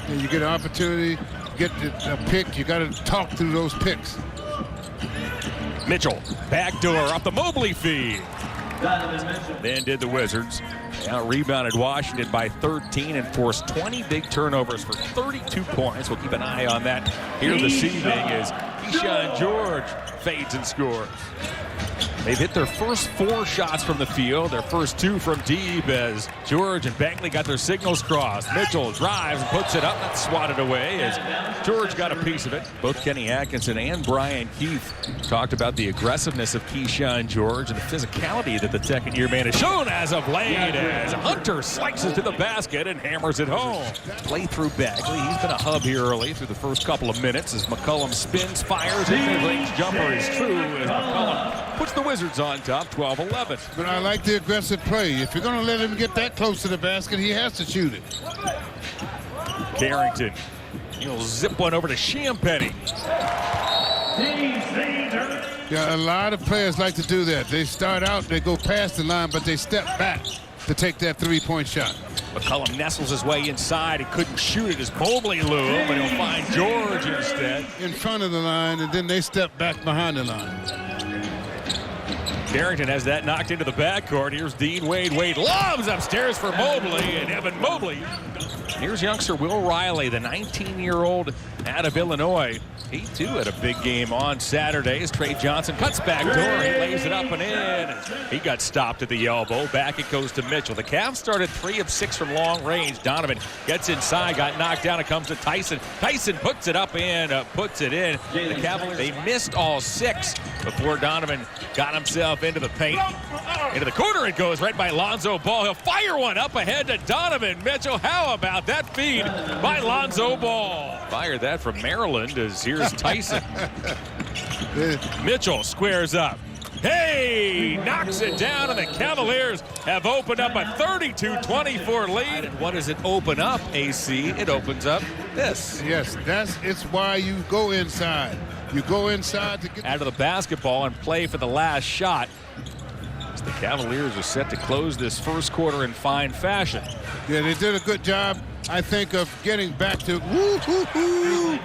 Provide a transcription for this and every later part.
And you get an opportunity, get a pick, you got to talk through those picks. Mitchell, backdoor off the Mobley feed. Then did the Wizards. Out rebounded Washington by 13 and forced 20 big turnovers for 32 points. We'll keep an eye on that here this evening as Keyshawn George fades and scores. They've hit their first 4 shots from the field, their first 2 from deep as George and Bagley got their signals crossed. Mitchell drives and puts it up. That's swatted away as George got a piece of it. Both Kenny Atkinson and Brian Keith talked about the aggressiveness of Keyshawn George and the physicality that the second-year man has shown as of late as Hunter slices to the basket and hammers it home. Play through Bagley. He's been a hub here early through the first couple of minutes as McCollum spins, fires, and the range jumper is true as McCollum puts the Wizards on top, 12-11. But I like the aggressive play. If you're going to let him get that close to the basket, he has to shoot it. Carrington, he'll zip one over to Champagny. Yeah, a lot of players like to do that. They start out, they go past the line, but they step back to take that three-point shot. McCollum nestles his way inside. He couldn't shoot it as Mobley loomed, but he'll find George instead. In front of the line, and then they step back behind the line. Carrington has that knocked into the backcourt. Here's Dean Wade. Wade lobs upstairs for Mobley, and Evan Mobley. Here's youngster Will Riley, the 19-year-old out of Illinois. He, too, had a big game on Saturday as Trey Johnson cuts back door. He lays it up and in. He got stopped at the elbow. Back it goes to Mitchell. The Cavs started 3 of 6 from long range. Donovan gets inside, got knocked down. It comes to Tyson. Tyson puts it up and puts it in. The Cavaliers, they missed all 6 before Donovan got himself into the paint. Into the corner it goes, right by Lonzo Ball. He'll fire one up ahead to Donovan Mitchell. How about that feed by Lonzo Ball? Fired that from Maryland as here's Tyson. Mitchell squares up. Hey, knocks it down, and the Cavaliers have opened up a 32-24 lead. And what does it open up, AC? It opens up this. Yes, it's why you go inside. You go inside to get out of the basketball and play for the last shot. As the Cavaliers are set to close this first quarter in fine fashion. Yeah, they did a good job, I think, of getting back to woo-hoo-hoo.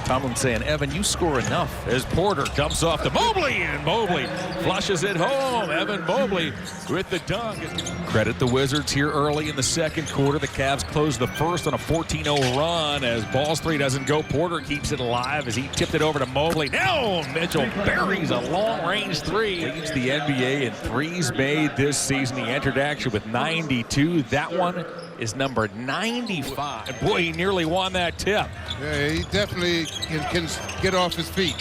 Tomlin saying, Evan, you score enough as Porter dumps off to Mobley, and Mobley flushes it home. Evan Mobley with the dunk. Credit the Wizards here early in the second quarter. The Cavs close the first on a 14-0 run as Ball's 3 doesn't go. Porter keeps it alive as he tipped it over to Mobley. Now Mitchell buries a long-range 3. Leads the NBA in threes made this season. He entered action with 92. That one is number 95. And boy, he nearly won that tip. Yeah, he definitely can get off his feet.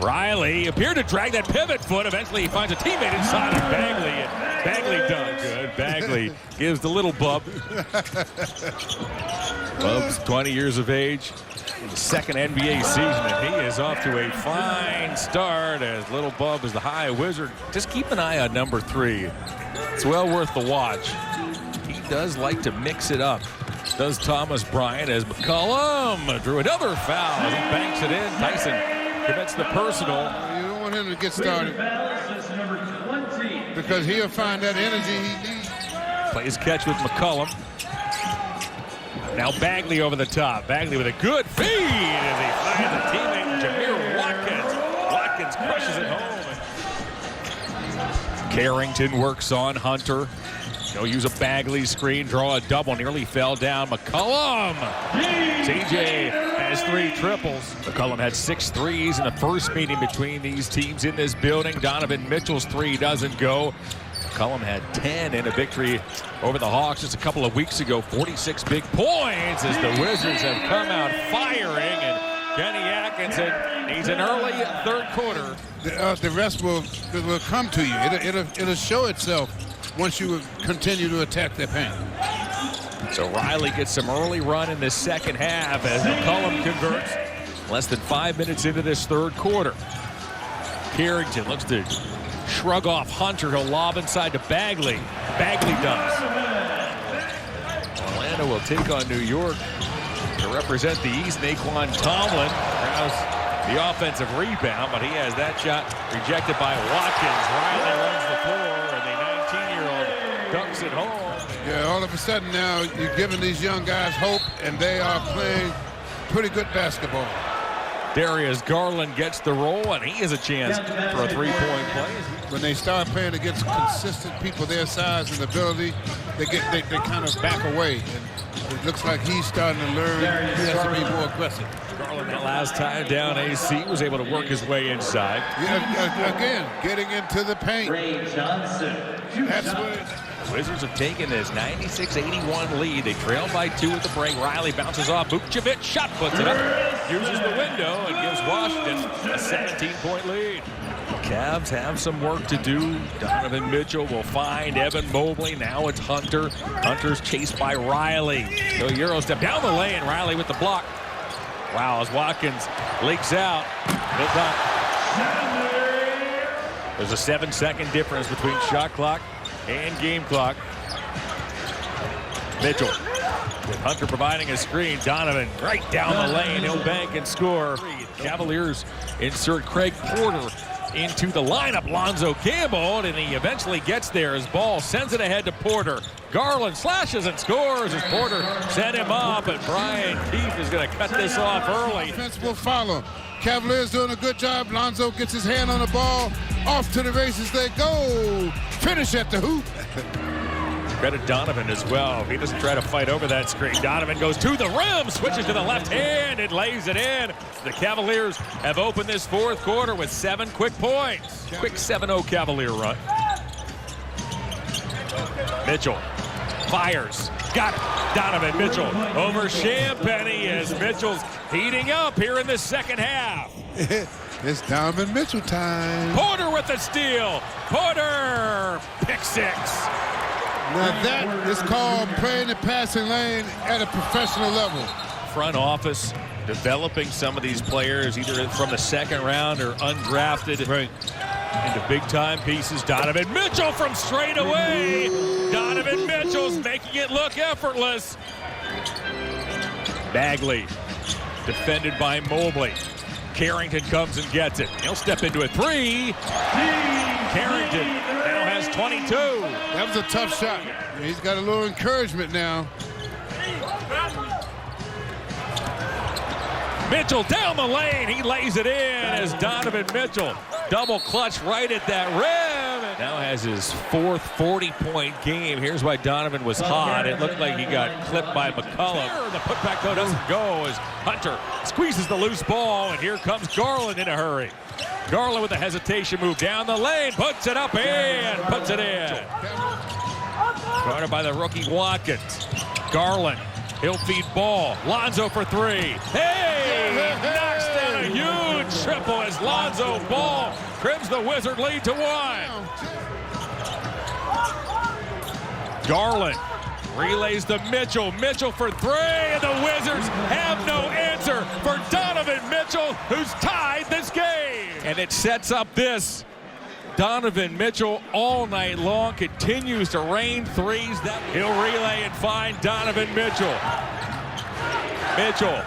Riley appeared to drag that pivot foot. Eventually he finds a teammate inside of Bagley, and Bagley done good. Bagley gives the little bub. Bub's 20 years of age. His second NBA season, and he is off to a fine start as little Bub is the high wizard. Just keep an eye on number 3. It's well worth the watch. He does like to mix it up. Does Thomas Bryant as McCollum drew another foul as he banks it in. Tyson commits the personal. You don't want him to get started because he'll find that energy he needs. Plays catch with McCollum. Now Bagley over the top. Bagley with a good feed as he finds a teammate, Jameer Watkins. Watkins crushes it home. Carrington works on Hunter. He'll use a Bagley screen, draw a double, nearly fell down. McCollum. TJ has 3 triples. McCollum had 6 threes in the first meeting between these teams in this building. Donovan Mitchell's 3 doesn't go. McCollum had 10 in a victory over the Hawks just a couple of weeks ago. 46 big points as the Wizards have come out firing, and Kenny Atkinson needs an early third quarter. The rest will come to you. It'll show itself once you continue to attack the paint. So Riley gets some early run in this second half as McCollum converts. Less than 5 minutes into this third quarter. Carrington looks to shrug off Hunter. He'll lob inside to Bagley. Bagley does. Orlando will take on New York to represent the East. Naquan Tomlin grabs the offensive rebound, but he has that shot rejected by Watkins. Riley runs the floor, and the 19-year-old dunks it home. Yeah, all of a sudden now you're giving these young guys hope, and they are playing pretty good basketball. Darius Garland gets the roll, and he has a chance for a three-point play. When they start playing against consistent people their size and ability, they kind of back away. And it looks like he's starting to learn he has to be more aggressive. Garland, that last time down AC, was able to work his way inside. Yeah, again, getting into the paint. That's what the Wizards have taken this 96-81 lead. They trail by 2 at the break. Riley bounces off. Vukcevic shot puts it up. Uses the window and gives Washington a 17-point lead. Cavs have some work to do. Donovan Mitchell will find Evan Mobley. Now it's Hunter. Hunter's chased by Riley. He'll Euro step down the lane. Riley with the block. Wow, as Watkins leaks out. There's a 7-second difference between shot clock and game clock. Mitchell with Hunter providing a screen. Donovan right down the lane. He'll bank and score. Cavaliers insert Craig Porter into the lineup. Lonzo Campbell, and he eventually gets there. His ball sends it ahead to Porter. Garland slashes and scores as Porter set him up, and Brian Keefe is going to cut this off early. Defense will follow. Cavaliers doing a good job. Lonzo gets his hand on the ball. Off to the races they go. Finish at the hoop. Credit Donovan as well. He doesn't try to fight over that screen. Donovan goes to the rim, switches to the left hand, and lays it in. The Cavaliers have opened this fourth quarter with 7 quick points. Quick 7-0 Cavalier run. Mitchell fires. Got it. Donovan Mitchell over Champagnie as Mitchell's heating up here in the second half. It's Donovan Mitchell time. Porter with the steal. Porter, pick 6. Now that is called playing the passing lane at a professional level. Front office developing some of these players either from the second round or undrafted into big-time pieces. Donovan Mitchell from straight away. Donovan Mitchell's making it look effortless. Bagley defended by Mobley. Carrington comes and gets it. He'll step into a 3. Carrington now has 22. That was a tough shot. He's got a little encouragement now. Mitchell down the lane. He lays it in as Donovan Mitchell double clutch right at that rim. And now has his 4th 40-point game. Here's why Donovan was hot. It looked like he got clipped by McCollum. The putback, though, doesn't go as Hunter squeezes the loose ball, and here comes Garland in a hurry. Garland with a hesitation move down the lane, puts it up and puts it in. Guarded by the rookie Watkins. Garland, he'll feed ball. Lonzo for 3. Hey, he knocks down a huge triple as Lonzo Ball trims the Wizard lead to 1. Garland relays to Mitchell. Mitchell for 3, and the Wizards have no answer for Donovan Mitchell, who's tied this game. And it sets up this. Donovan Mitchell all night long continues to rain threes. That he'll relay and find Donovan Mitchell. Mitchell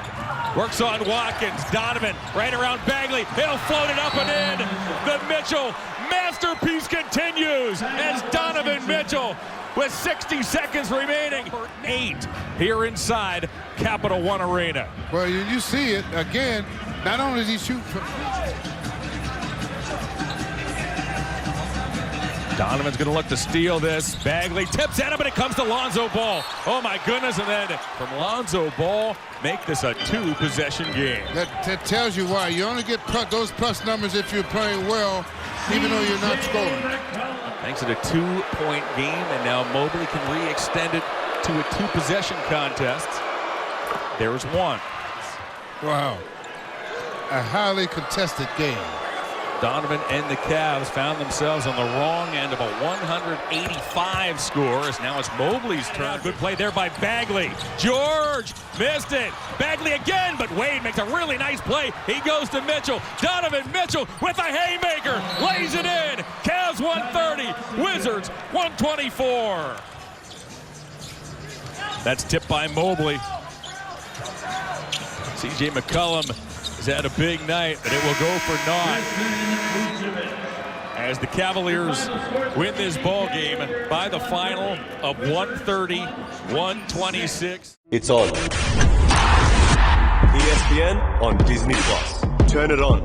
works on Watkins. Donovan right around Bagley. He'll float it up and in. The Mitchell masterpiece continues as Donovan Mitchell, with 60 seconds remaining, 8 here inside Capital One Arena. Well, you see it again. Not only does he shoot from Donovan's going to look to steal this. Bagley tips at him, but it comes to Lonzo Ball. Oh, my goodness. And then from Lonzo Ball, make this a 2-possession game. That tells you why. You only get those plus numbers if you're playing well, even though you're not scoring. Makes it a 2-point game, and now Mobley can re-extend it to a 2-possession contest. There's 1. Wow. A highly contested game. Donovan and the Cavs found themselves on the wrong end of a 185 score, as now it's Mobley's turn. Good play there by Bagley. George missed it. Bagley again, but Wade makes a really nice play. He goes to Mitchell. Donovan Mitchell with a haymaker. Lays it in. Cavs 130. Wizards 124. That's tipped by Mobley. C.J. McCollum has had a big night, but it will go for naught. as the Cavaliers win this ball game by the final of 130-126. It's on. ESPN on Disney+. Turn it on.